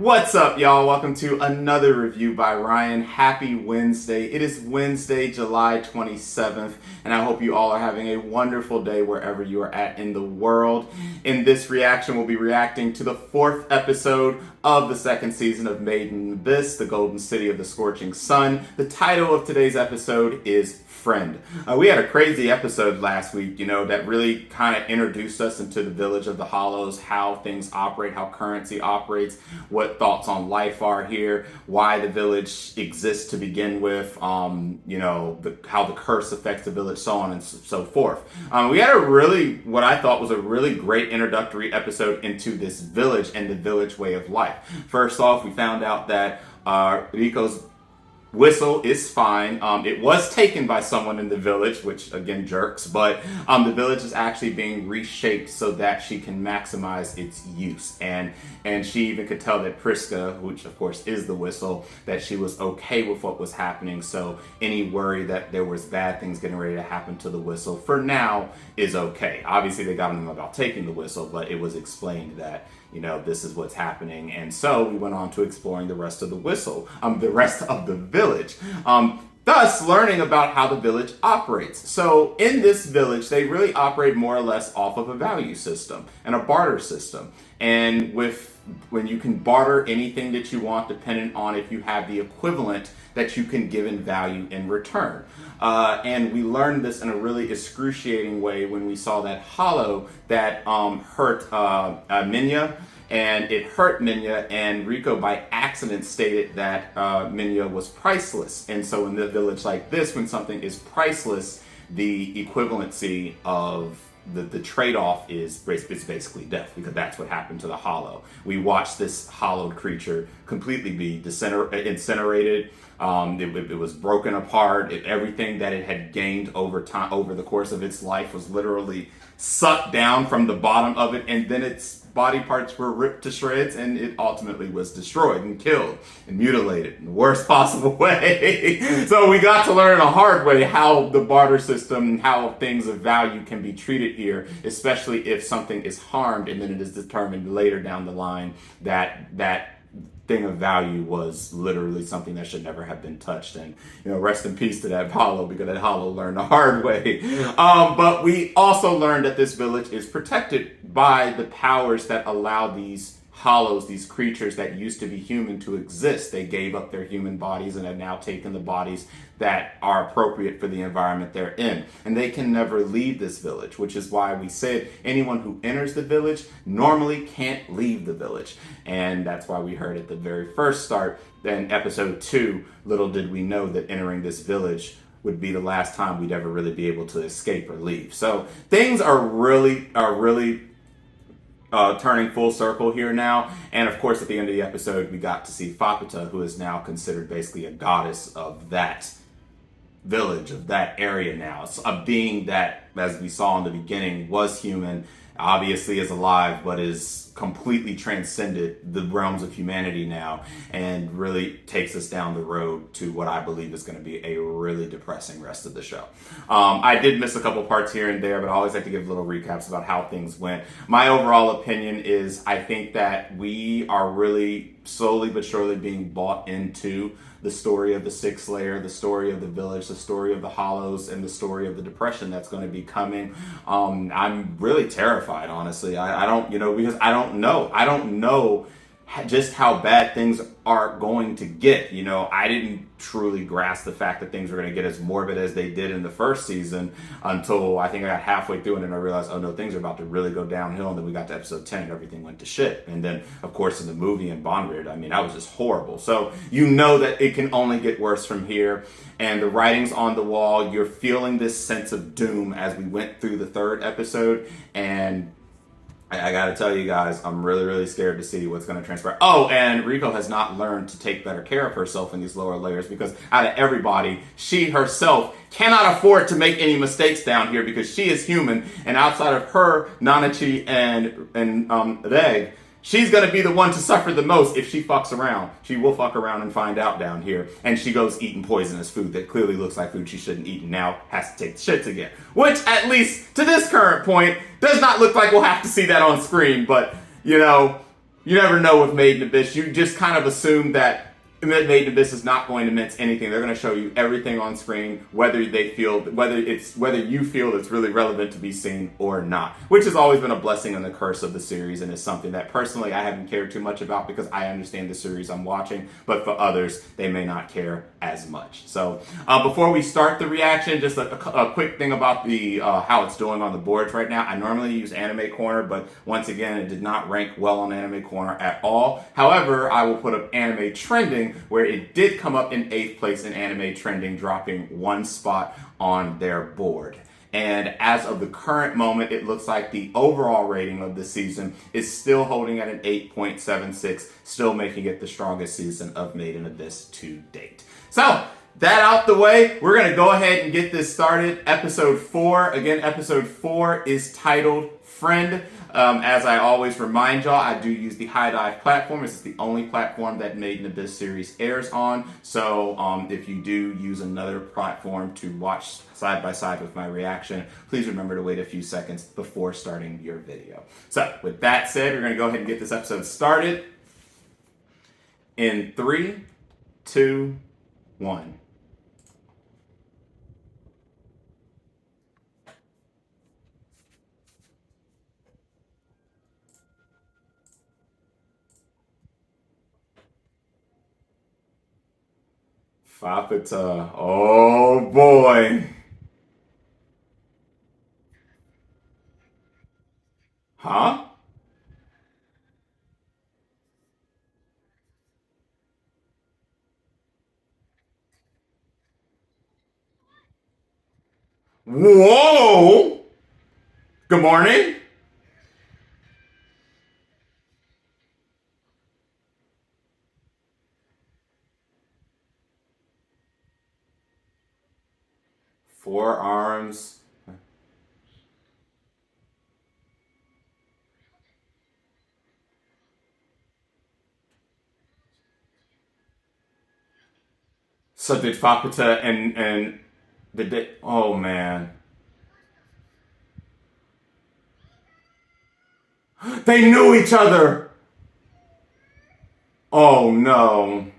What's up, y'all? Welcome to another review by Ryan. Happy Wednesday. It is Wednesday, July 27th, and I hope you all are having a wonderful day wherever you are at in the world. In this reaction, we'll be reacting to the 4th episode of the 2nd season of Made in Abyss, the Golden City of the Scorching Sun. The title of today's episode is Friend. We had a crazy episode last week, that really kind of introduced us into the village of the Hollows, how things operate, how currency operates, what thoughts on life are here, why the village exists to begin with, how the curse affects the village, so on and so forth. We had what I thought was a really great introductory episode into this village and the village way of life. First off, we found out that Riko's whistle is fine. It was taken by someone in the village, which again jerks, but the village is actually being reshaped so that she can maximize its use. And she even could tell that Priska, which of course is the whistle, that she was okay with what was happening. So any worry that there was bad things getting ready to happen to the whistle for now is okay. Obviously they got him about taking the whistle, but it was explained that this is what's happening. And so we went on to exploring the rest of the rest of the village. Thus learning about how the village operates. So in this village, they really operate more or less off of a value system and a barter system. And when you can barter anything that you want, depending on if you have the equivalent that you can give in value in return. And we learned this in a really excruciating way when we saw that hollow that hurt Minya. And it hurt Minya, and Riko by accident stated that Minya was priceless. And so in the village like this, when something is priceless, the equivalency of the trade-off is basically death, because that's what happened to the hollow. We watched this hollowed creature completely be incinerated. It was broken apart. Everything that it had gained over the course of its life was literally sucked down from the bottom of it, and then its body parts were ripped to shreds, and it ultimately was destroyed and killed and mutilated in the worst possible way. So we got to learn in a hard way how the barter system and how things of value can be treated here, especially if something is harmed and then it is determined later down the line that thing of value was literally something that should never have been touched. And rest in peace to that hollow, because that hollow learned the hard way. But we also learned that this village is protected by the powers that allow these hollows, these creatures that used to be human, to exist. They gave up their human bodies and have now taken the bodies that are appropriate for the environment they're in. And they can never leave this village, which is why we said anyone who enters the village normally can't leave the village. And that's why we heard at the very first start, in episode 2, little did we know that entering this village would be the last time we'd ever really be able to escape or leave. So things are really turning full circle here now. And of course, at the end of the episode, we got to see Faputa, who is now considered basically a goddess of that village, of that area now. It's a being that, as we saw in the beginning, was human, obviously is alive, but is completely transcended the realms of humanity now, and really takes us down the road to what I believe is going to be a really depressing rest of the show. I did miss a couple parts here and there, but I always like to give little recaps about how things went. My overall opinion is I think that we are really slowly but surely being bought into the story of the Sixth Layer, the story of the village, the story of the Hollows, and the story of the depression that's going to be coming. I'm really terrified, honestly. I don't know just how bad things are going to get. I didn't truly grasp the fact that things were going to get as morbid as they did in the first season until I think I got halfway through it, and I realized, oh no, things are about to really go downhill. And then we got to episode 10 and everything went to shit. And then, of course, in the movie in Bondweird, that was just horrible. So that it can only get worse from here. And the writing's on the wall. You're feeling this sense of doom as we went through the 3rd episode. And I gotta tell you guys, I'm really, really scared to see what's gonna transpire. Oh, and Riko has not learned to take better care of herself in these lower layers, because out of everybody, she herself cannot afford to make any mistakes down here, because she is human, and outside of her, Nanachi and Reg, she's going to be the one to suffer the most if she fucks around. She will fuck around and find out down here. And she goes eating poisonous food that clearly looks like food she shouldn't eat, and now has to take the shits again. Which, at least to this current point, does not look like we'll have to see that on screen. But, You never know with Made in Abyss. You just kind of assume that Made in Abyss is not going to mince anything. They're going to show you everything on screen, whether you feel it's really relevant to be seen or not. Which has always been a blessing and the curse of the series, and is something that personally I haven't cared too much about because I understand the series I'm watching, but for others they may not care as much. So before we start the reaction, just a quick thing about the how it's doing on the boards right now. I normally use Anime Corner, but once again it did not rank well on Anime Corner at all. However, I will put up Anime Trending, where it did come up in 8th place in Anime Trending, dropping 1 spot on their board. And as of the current moment, it looks like the overall rating of the season is still holding at an 8.76, still making it the strongest season of Made in Abyss to date. So, that out the way, we're going to go ahead and get this started. Episode 4. Again, episode 4 is titled Friend. As I always remind y'all, I do use the High Dive platform. This is the only platform that Made in Abyss series airs on. So if you do use another platform to watch side by side with my reaction, please remember to wait a few seconds before starting your video. So with that said, we're going to go ahead and get this episode started in 3, 2, 1. Faputa. Oh boy. Huh? Whoa! Good morning. Forearms. So did Faputa and did they? Oh man, they knew each other. Oh no.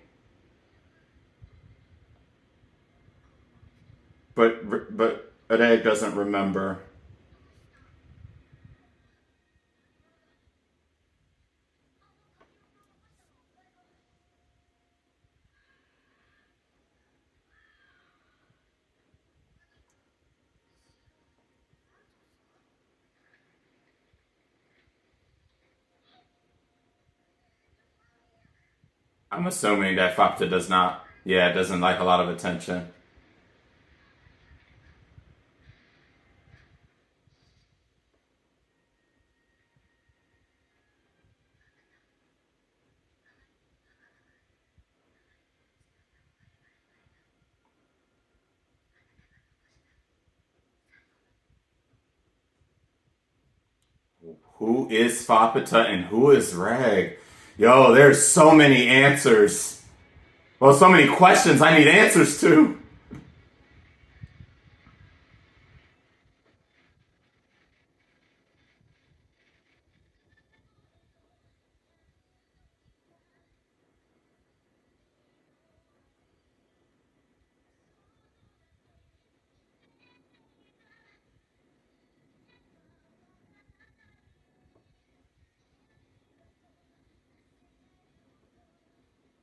But Ade doesn't remember. I'm assuming that Faputa does not. Yeah, doesn't like a lot of attention. Who is Faputa and who is Reg? Yo, there's so many answers. Well, so many questions I need answers to.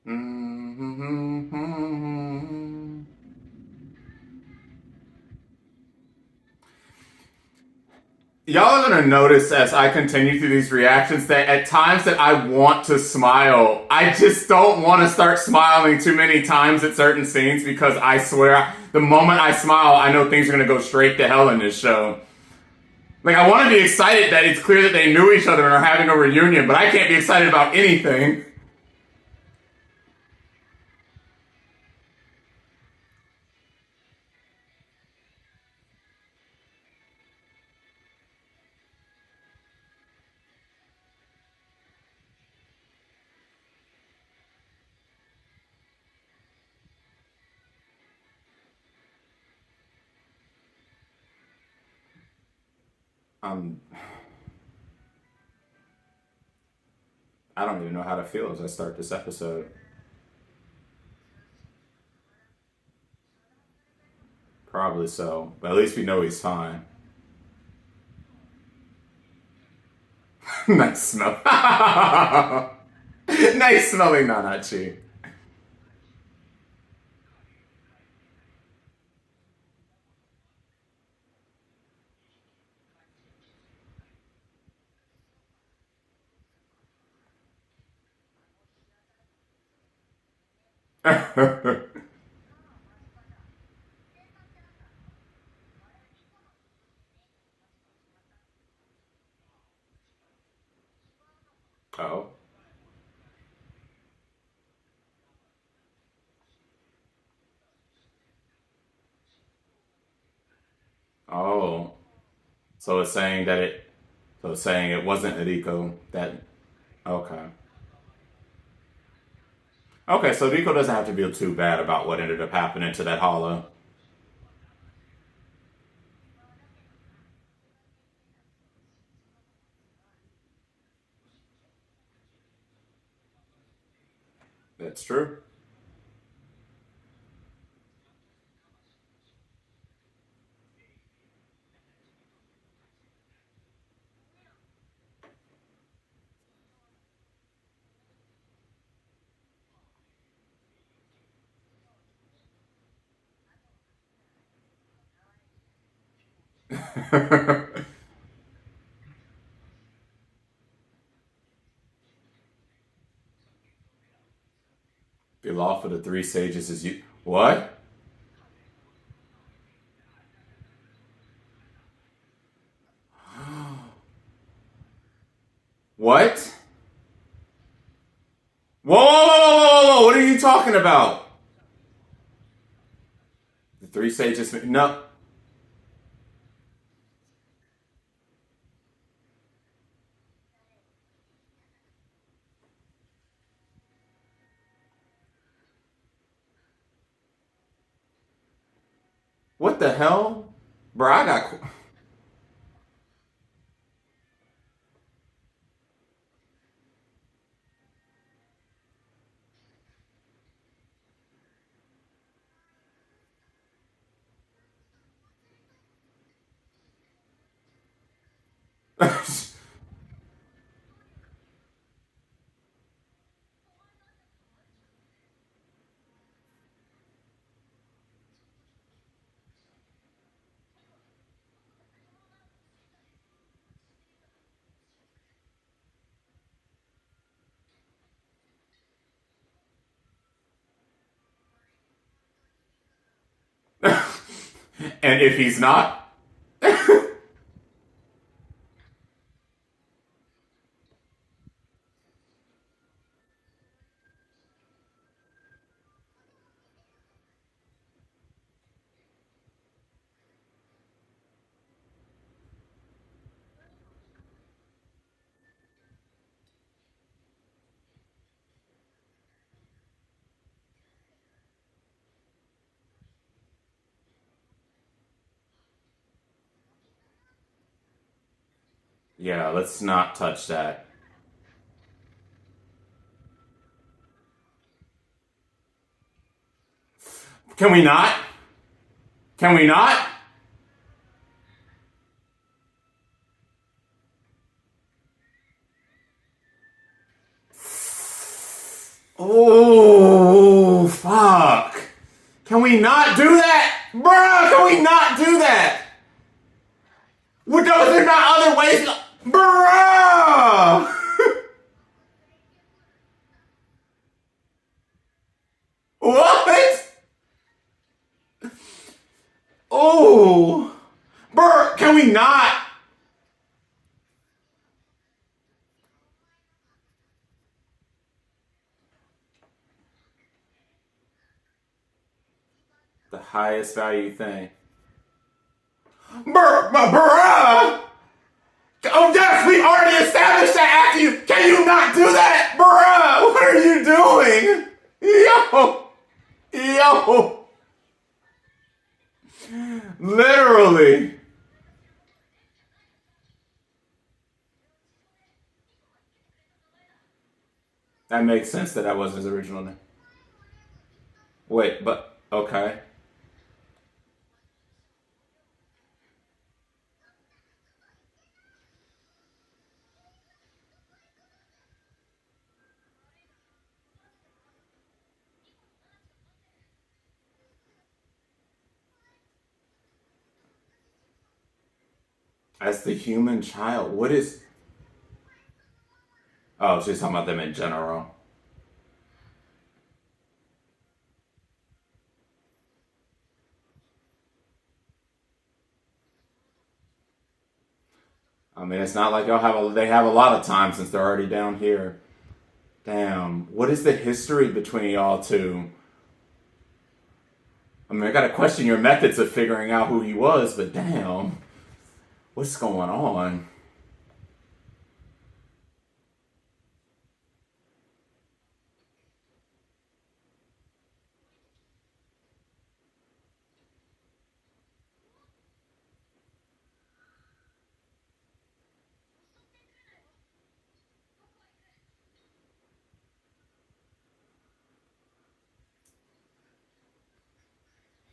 Mm-hmm. Y'all are gonna notice as I continue through these reactions that at times that I want to smile, I just don't want to start smiling too many times at certain scenes because I swear the moment I smile, I know things are gonna go straight to hell in this show. Like, I want to be excited that it's clear that they knew each other and are having a reunion, but I can't be excited about anything. Um, I don't even know how to feel as I start this episode. Probably so, but at least we know he's fine. Nice smell. Nice smelling Nanachi. Oh. Oh. So it's saying that it. So it's saying it wasn't Riko that. Okay. Okay, so Riko doesn't have to feel too bad about what ended up happening to that hollow. That's true. The law for the three sages is you. What? What? Whoa, whoa, whoa, whoa, whoa, whoa! What are you talking about? The three sages. No. What the hell? Bro, I got. And if he's not, yeah, let's not touch that. Can we not? Can we not? Oh, fuck. Can we not do that? Bruh, can we not do that? Well, those are not other ways. Bruh! What? Oh. Bruh, can we not? The highest value thing. Bruh! Oh, yes, we already established that after you. Can you not do that? Bruh, what are you doing? Yo! Yo! Literally. That makes sense that wasn't his original name. Wait, but okay. As the human child, what is? Oh, she's talking about them in general. I mean, it's not like y'all have they have a lot of time since they're already down here. Damn, what is the history between y'all two? I mean, I gotta question your methods of figuring out who he was, but damn, what's going on?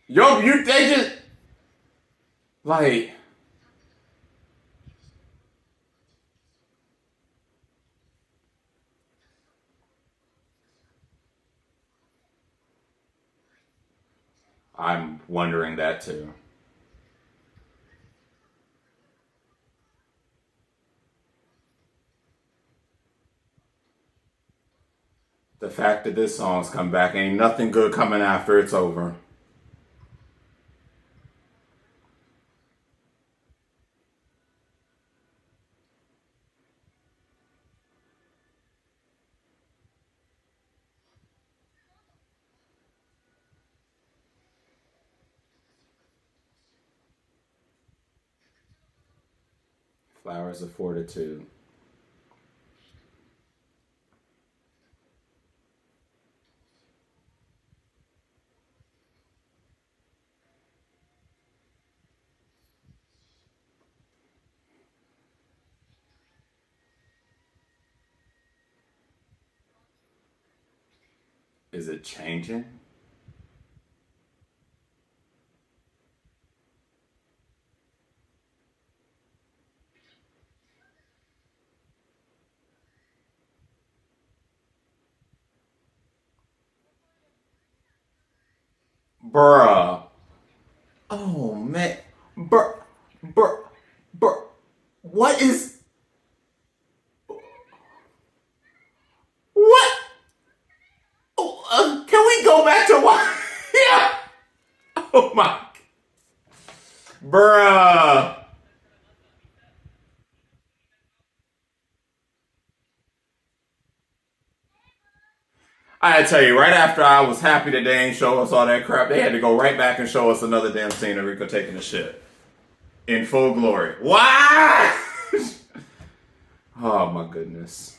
Yo, they just like. I'm wondering that too. The fact that this song's come back ain't nothing good coming after it's over. Flowers of Fortitude. Is it changing? Bruh. Oh man. Bruh. Bruh. Bruh. What is. What? Oh, can we go back to what? Yeah. Oh my. Bruh. I had to tell you, right after I was happy that they ain't show us all that crap, they had to go right back and show us another damn scene of Riko taking a shit. In full glory. What? Oh my goodness.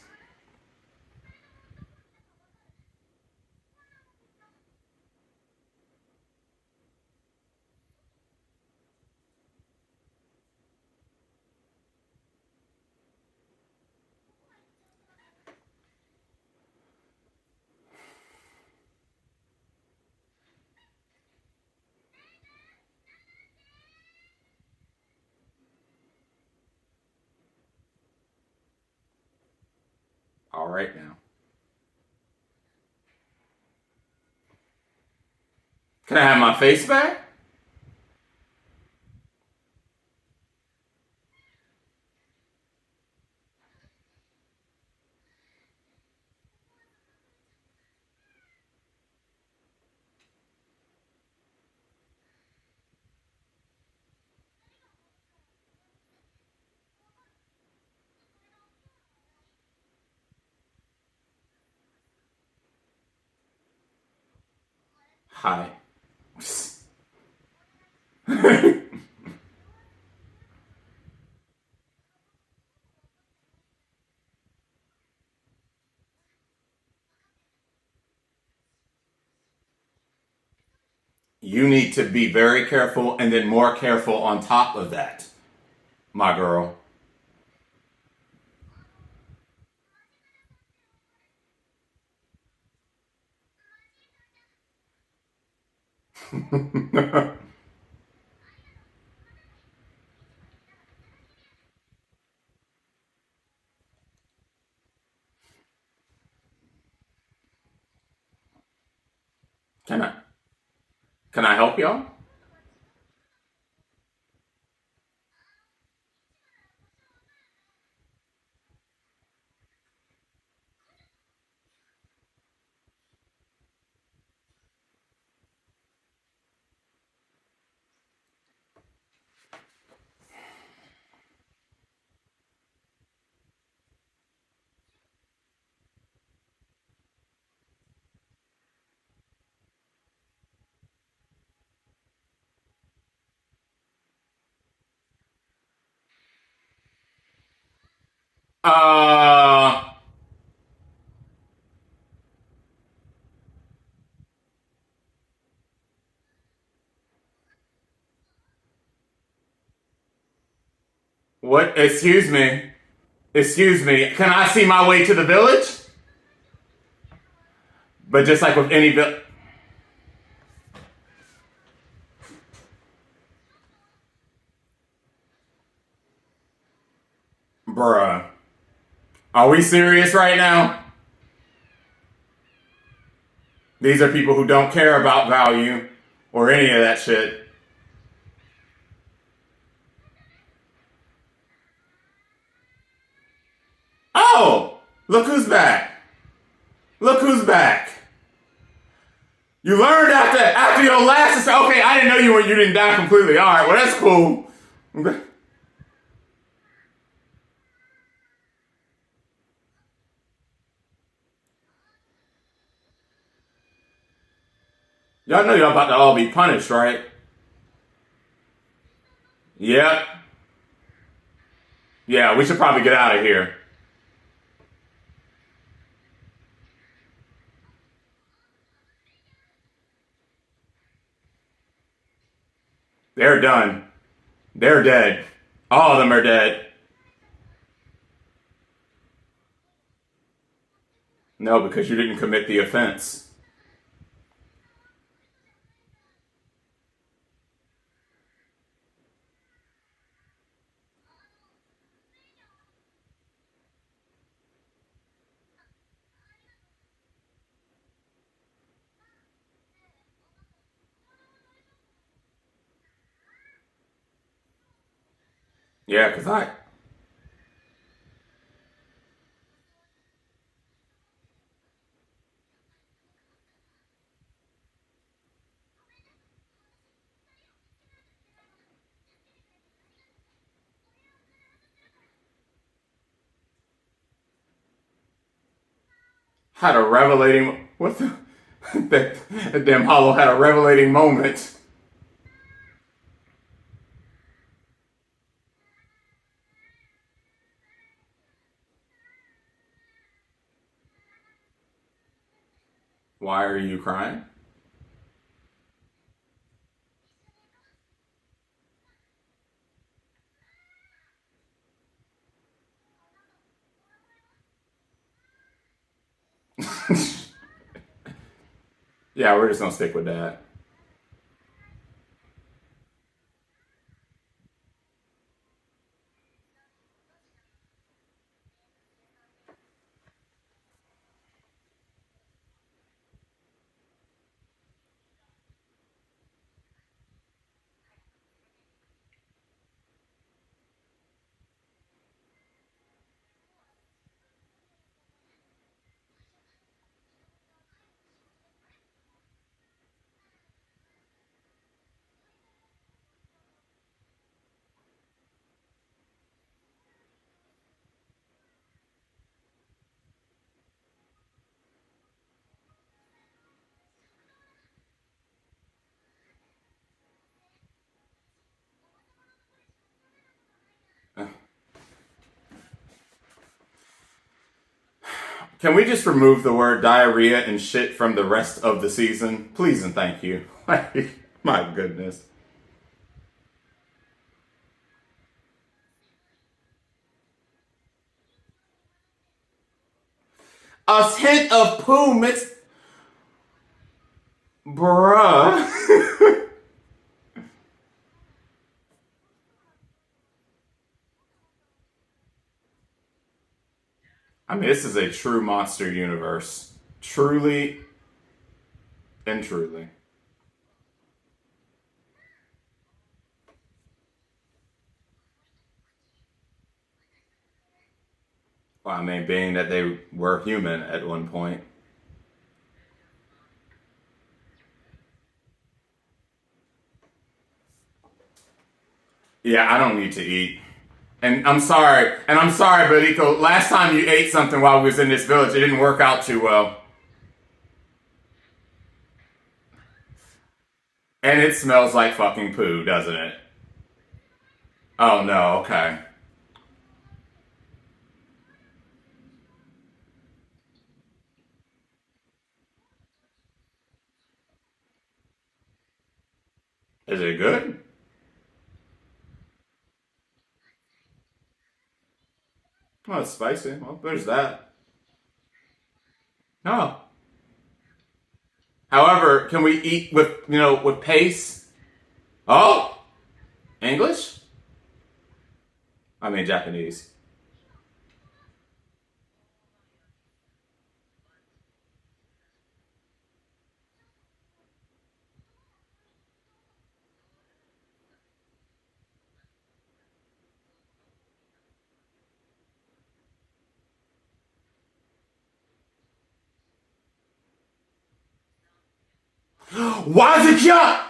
All right now. Can I have my face back? Hi. You need to be very careful and then more careful on top of that, my girl. Can I can I help y'all? Uh, what? Excuse me. Excuse me. Can I see my way to the village? But just like with any village. Bruh. Are we serious right now? These are people who don't care about value or any of that shit. Oh! Look who's back. Look who's back. You learned after your last. Okay, I didn't know you didn't die completely. All right, well that's cool. Y'all know y'all about to all be punished, right? Yep. Yeah, we should probably get out of here. They're done. They're dead. All of them are dead. No, because you didn't commit the offense. Yeah, because I. Had a revelating. What the? that damn Hollow had a revelating moment. Why are you crying? Yeah, we're just gonna stick with that. Can we just remove the word diarrhea and shit from the rest of the season? Please and thank you. My goodness. A hint of poo mixed. Bruh. I mean, this is a true monster universe. Truly and truly. Well, I mean, being that they were human at one point. Yeah, I don't need to eat. And I'm sorry, but Riko, last time you ate something while we was in this village, it didn't work out too well. And it smells like fucking poo, doesn't it? Oh no, okay. Is it good? Oh, it's spicy. Well, there's that. No. However, can we eat with, with pace? Oh! English? I mean, Japanese. Why is it yuck?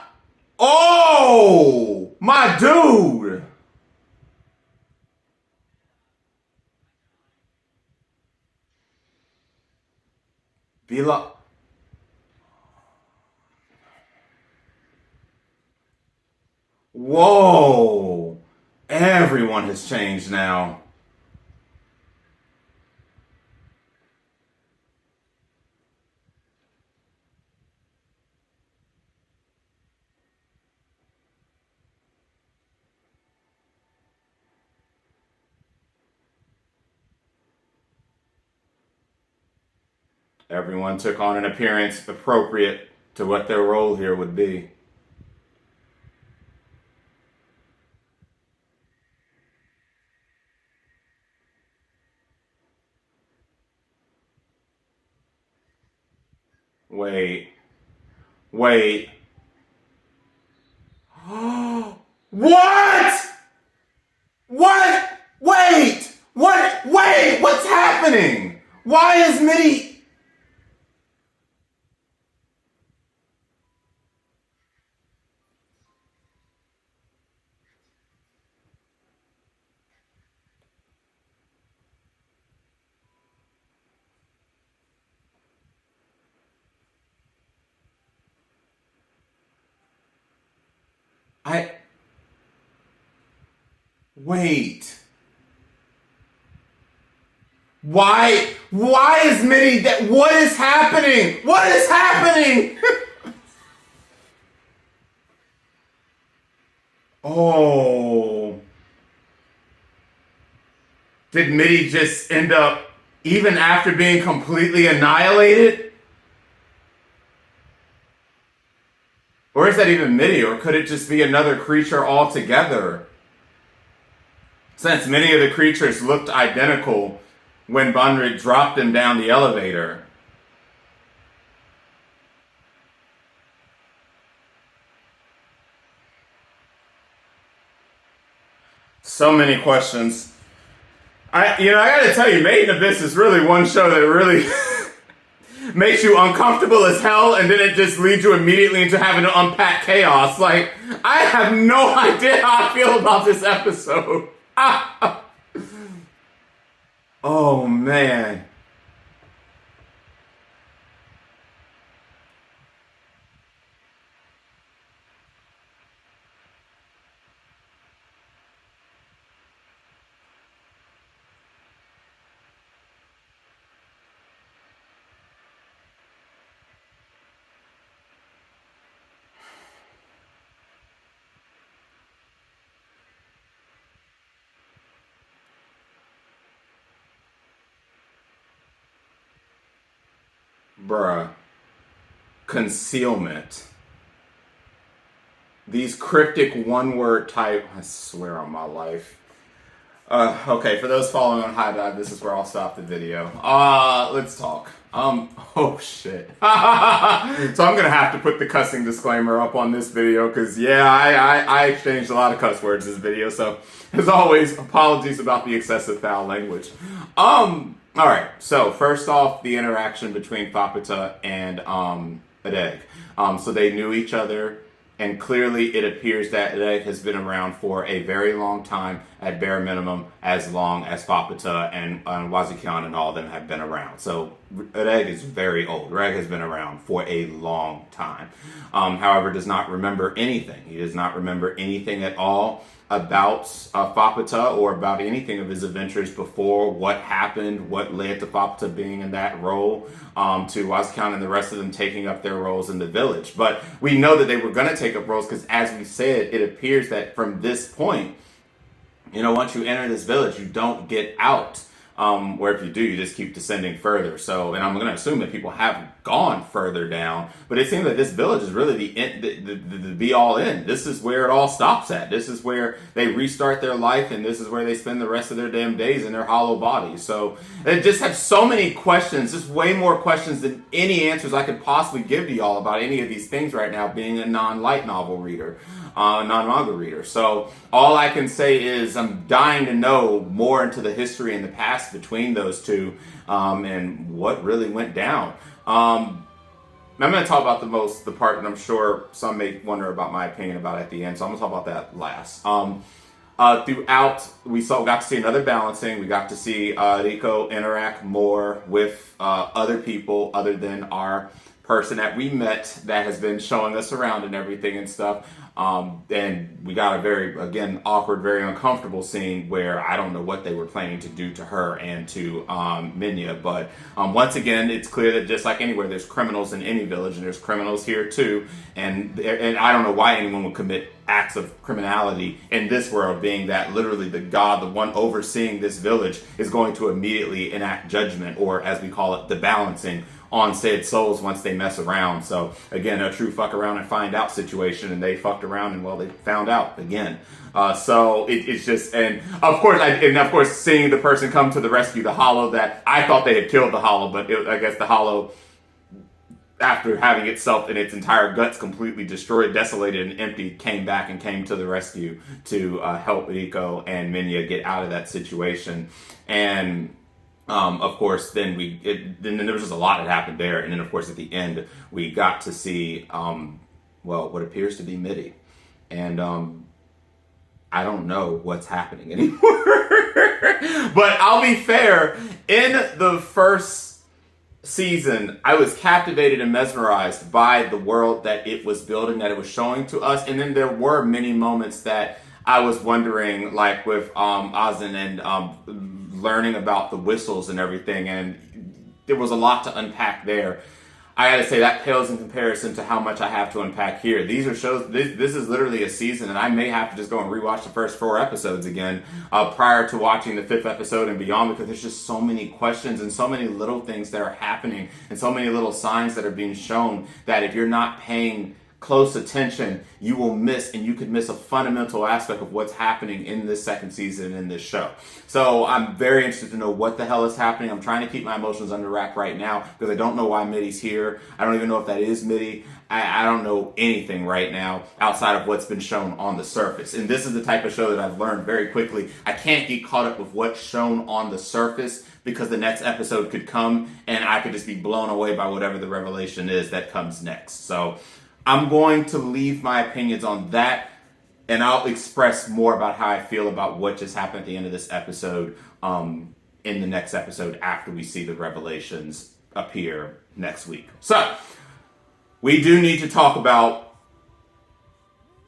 Oh! My dude! Be like. Whoa! Everyone has changed now. Everyone took on an appearance appropriate to what their role here would be. Wait. Wait. What? What? Wait! What? Wait! What's happening? Why is Mitty? I. Wait. Why? Why is Mitty that? What is happening? What is happening? Oh. Did Mitty just end up, even after being completely annihilated? Or is that even Mitty? Or could it just be another creature altogether? Since many of the creatures looked identical when Banri dropped them down the elevator. So many questions. I gotta tell you, Made in Abyss is really one show that really makes you uncomfortable as hell, and then it just leads you immediately into having to unpack chaos. Like, I have no idea how I feel about this episode. Oh man. Bruh. concealment. These cryptic one-word type, I swear on my life. Okay, for those following on High Dive, this is where I'll stop the video. Let's talk. Oh shit. So I'm gonna have to put the cussing disclaimer up on this video, because yeah, I exchanged a lot of cuss words this video, so as always, apologies about the excessive foul language. Alright, so first off, the interaction between Faputa and Edeg. So they knew each other, and clearly it appears that Edeg has been around for a very long time, at bare minimum, as long as Faputa and Ougonkyou and all of them have been around. So Edeg is very old. Edeg has been around for a long time. However, does not remember anything. He does not remember anything at all about Faputa or about anything of his adventures before, what happened, what led to Faputa being in that role, to Ougonkyou and the rest of them taking up their roles in the village. But we know that they were going to take up roles because, as we said, it appears that from this point, you know, once you enter this village, you don't get out. Or if you do, you just keep descending further. So, and I'm going to assume that people have gone further down, but it seems that this village is really the be all end. This is where it all stops at. This is where they restart their life, and this is where they spend the rest of their damn days in their hollow bodies. So they just have so many questions, just way more questions than any answers I could possibly give to y'all about any of these things right now, being a non-light novel reader. Non-manga reader. So all I can say is I'm dying to know more into the history and the past between those two, and what really went down. I'm going to talk about the part that I'm sure some may wonder about my opinion about at the end. So I'm going to talk about that last. Throughout, we got to see another balancing. We got to see Riko interact more with other people other than our person that we met that has been showing us around and everything and stuff. And we got a very, again, awkward, very uncomfortable scene where I don't know what they were planning to do to her and to Minya. But once again, it's clear that just like anywhere, there's criminals in any village, and there's criminals here too. And I don't know why anyone would commit acts of criminality in this world, being that literally the god, the one overseeing this village, is going to immediately enact judgment, or as we call it, the balancing, on said souls once they mess around. So again, a true fuck around and find out situation, and they fucked around and well, they found out again. So it's just, and of course seeing the person come to the rescue, the hollow, that I thought they had killed the hollow, but I guess the hollow, after having itself and its entire guts completely destroyed, desolated, and empty, came back and came to the rescue to help Riko and Minya get out of that situation. And of course, then then there was just a lot that happened there. And then, of course, at the end, we got to see, what appears to be Mitty. And I don't know what's happening anymore. But I'll be fair, in the first season, I was captivated and mesmerized by the world that it was building, that it was showing to us. And then there were many moments that I was wondering, like with Azin and learning about the whistles and everything, and there was a lot to unpack there. I gotta say, that pales in comparison to how much I have to unpack here. These are shows, this is literally a season, and I may have to just go and rewatch the first 4 episodes again prior to watching the 5th episode and beyond, because there's just so many questions and so many little things that are happening and so many little signs that are being shown that if you're not paying close attention, you will miss, and you could miss a fundamental aspect of what's happening in this second season in this show. So I'm very interested to know what the hell is happening. I'm trying to keep my emotions under wrap right now because I don't know why Mitty's here. I don't even know if that is Mitty. I don't know anything right now outside of what's been shown on the surface. And this is the type of show that I've learned very quickly. I can't get caught up with what's shown on the surface, because the next episode could come and I could just be blown away by whatever the revelation is that comes next. So I'm going to leave my opinions on that, and I'll express more about how I feel about what just happened at the end of this episode in the next episode after we see the revelations appear next week. So, we do need to talk about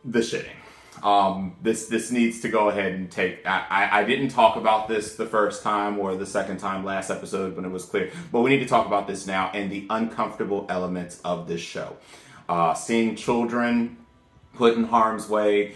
the shitting. This needs to go ahead and take... I didn't talk about this the first time or the second time last episode when it was clear, but we need to talk about this now and the uncomfortable elements of this show. Seeing children put in harm's way,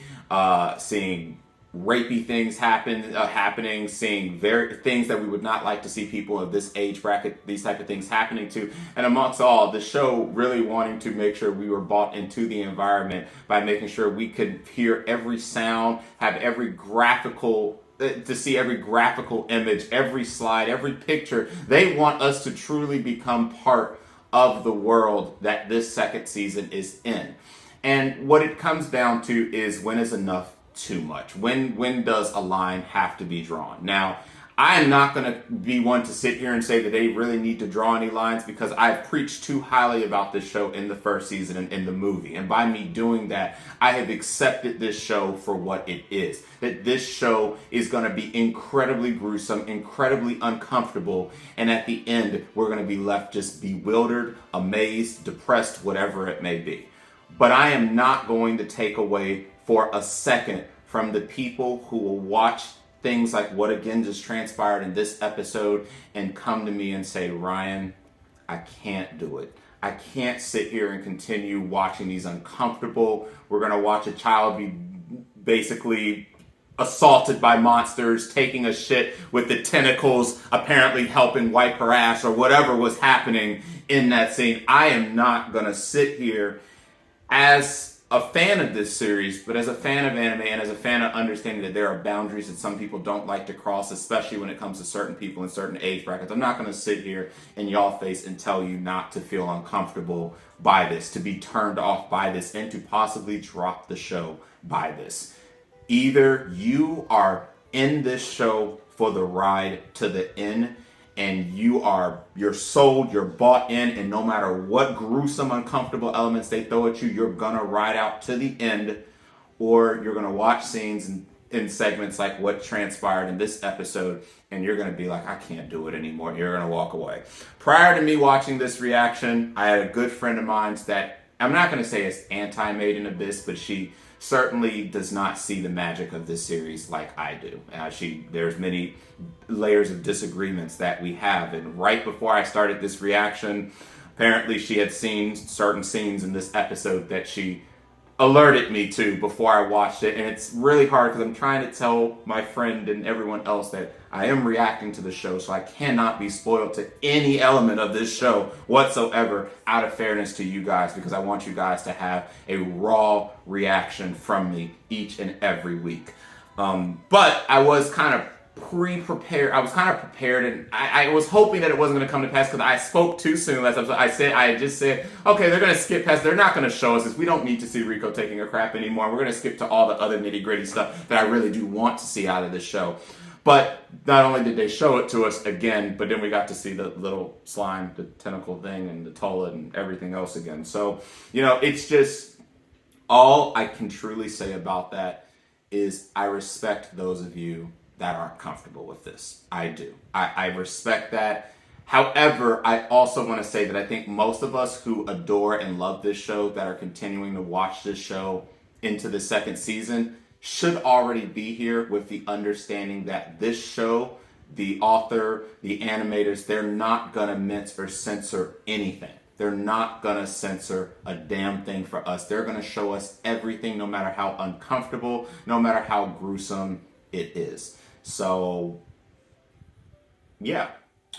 seeing rapey things happening, seeing things that we would not like to see people of this age bracket, these type of things happening to. And amongst all, the show really wanting to make sure we were bought into the environment by making sure we could hear every sound, have every graphical to see every graphical image, every slide, every picture. They want us to truly become part of the world that this second season is in. And what it comes down to is, when is enough too much? When does a line have to be drawn? Now, I am not going to be one to sit here and say that they really need to draw any lines, because I've preached too highly about this show in the first season and in the movie. And by me doing that, I have accepted this show for what it is. That this show is going to be incredibly gruesome, incredibly uncomfortable, and at the end, we're going to be left just bewildered, amazed, depressed, whatever it may be. But I am not going to take away for a second from the people who will watch things like what again just transpired in this episode and come to me and say, Ryan, I can't do it. I can't sit here and continue watching these uncomfortable. We're going to watch a child be basically assaulted by monsters, taking a shit with the tentacles apparently helping wipe her ass, or whatever was happening in that scene. I am not going to sit here as a fan of this series, but as a fan of anime and as a fan of understanding that there are boundaries that some people don't like to cross, especially when it comes to certain people in certain age brackets. I'm not going to sit here in y'all face and tell you not to feel uncomfortable by this, to be turned off by this, and to possibly drop the show by this. Either you are in this show for the ride to the end, and you're sold, you're bought in, and no matter what gruesome, uncomfortable elements they throw at you, you're gonna ride out to the end, or you're gonna watch scenes in segments like what transpired in this episode, and you're gonna be like, I can't do it anymore, and you're gonna walk away. Prior to me watching this reaction, I had a good friend of mine that, I'm not gonna say is anti-Made in Abyss, but she certainly does not see the magic of this series like I do. There's many layers of disagreements that we have. And right before I started this reaction, apparently she had seen certain scenes in this episode that she alerted me to before I watched it. And it's really hard because I'm trying to tell my friend and everyone else that I am reacting to the show, so I cannot be spoiled to any element of this show whatsoever, out of fairness to you guys, because I want you guys to have a raw reaction from me each and every week. But I was kind of pre-prepared. I was kind of prepared, and I was hoping that it wasn't going to come to pass, because I spoke too soon last episode. I just said, okay, they're going to skip past. They're not going to show us this. We don't need to see Riko taking a crap anymore. We're going to skip to all the other nitty-gritty stuff that I really do want to see out of this show. But not only did they show it to us again, but then we got to see the little slime, the tentacle thing, and the toilet and everything else again. So, it's just, all I can truly say about that is I respect those of you that aren't comfortable with this. I do. I respect that. However, I also want to say that I think most of us who adore and love this show, that are continuing to watch this show into the second season, should already be here with the understanding that this show, the author, the animators, they're not going to mince or censor anything. They're not going to censor a damn thing for us. They're going to show us everything, no matter how uncomfortable, no matter how gruesome it is. So, yeah,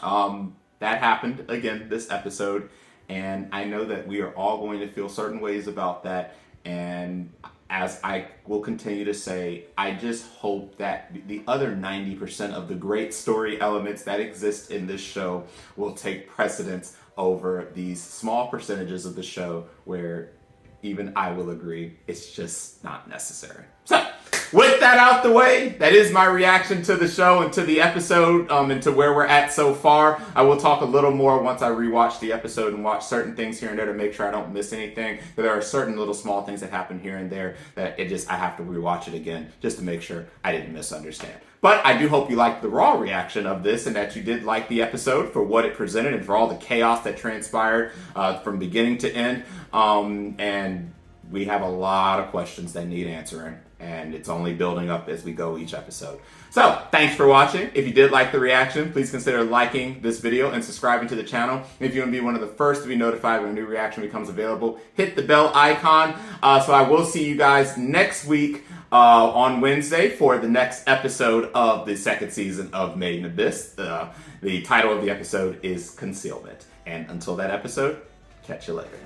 that happened again this episode, and I know that we are all going to feel certain ways about that, and as I will continue to say, I just hope that the other 90% of the great story elements that exist in this show will take precedence over these small percentages of the show where even I will agree it's just not necessary. So, with that out the way, that is my reaction to the show and to the episode, and to where we're at so far. I will talk a little more once I rewatch the episode and watch certain things here and there to make sure I don't miss anything. But there are certain little small things that happen here and there that I have to rewatch it again just to make sure I didn't misunderstand. But I do hope you liked the raw reaction of this, and that you did like the episode for what it presented and for all the chaos that transpired from beginning to end. And we have a lot of questions that need answering. and it's only building up as we go each episode. So, thanks for watching. If you did like the reaction, please consider liking this video and subscribing to the channel. If you want to be one of the first to be notified when a new reaction becomes available, hit the bell icon. So I will see you guys next week on Wednesday for the next episode of the second season of Made in Abyss. The title of the episode is Concealment. And until that episode, catch you later.